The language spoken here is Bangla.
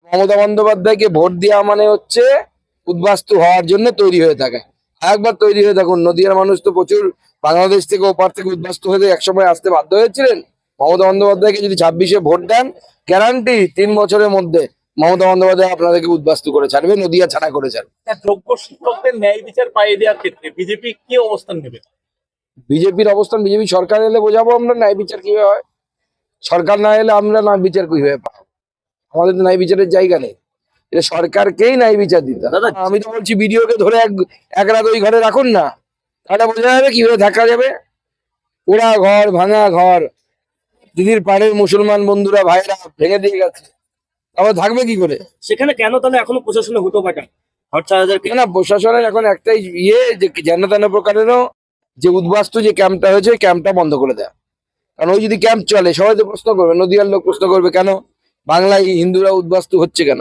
মমতা বন্দ্যোপাধ্যায়কে ভোট দেওয়া মানে হচ্ছে উদ্বাস্তু হওয়ার জন্য তৈরি হয়ে থাকা। একবার তৈরি হয়ে থাকুন, নদিয়ার মানুষ তো প্রচুর বাংলাদেশ থেকে ওপার থেকে উদ্বাস্তু হয়ে একসময় আসতে বাধ্য হয়েছিলেন। মমতা বন্দ্যোপাধ্যায়কে যদি 26-এ ভোট দেন, গ্যারান্টি 3 বছরের মধ্যে মমতা বন্দ্যোপাধ্যায় আপনাদেরকে উদ্বাস্তু করে ছাড়বে, নদিয়া ছাড়া করে ছাড়বে। যোগ্য শিক্ষকদের ন্যায় বিচার পাইয়ে দেওয়ার ক্ষেত্রে বিজেপি কি অবস্থান নেবে? বিজেপির অবস্থান, বিজেপি সরকার এলে বোঝাবো আমরা ন্যায় বিচার কিভাবে হয়। সরকার না এলে আমরা ন্যায় বিচার কিভাবে পাবো? আমাদের তো ন্যায় বিচারের জায়গা নেই। এটা সরকারকেই ন্যায় বিচার দিতে হবে। দাদা, আমি তো বলছি ভিডিওকে ধরে এক রাত ওই ঘরে রাখুন না, তাহলে বোঝা যাবে কিভাবে দেখা যাবে। পোড়া ঘর, ভাঙা ঘর, দিদির পাড়ের মুসলমান বন্ধুরা ভাইরা ভেঙে দিয়ে গেছে, আবার থাকবে কি করে? সেখানে কেন তাহলে এখনো প্রশাসনে হুটো পাঠান ভট্টাচার্যকে? না, প্রশাসনের এখন একটাই যে যেন তেন প্রকারেরও যে উদ্বাস্তু যে ক্যাম্পটা হয়েছে, ক্যাম্পটা বন্ধ করে দেয়। কারণ ওই যদি ক্যাম্প চলে, সবাই তো প্রশ্ন করবে, নদীয়ার লোক প্রশ্ন করবে কেন বাংলায় হিন্দুরা উদ্বাস্তু হচ্ছে কেন।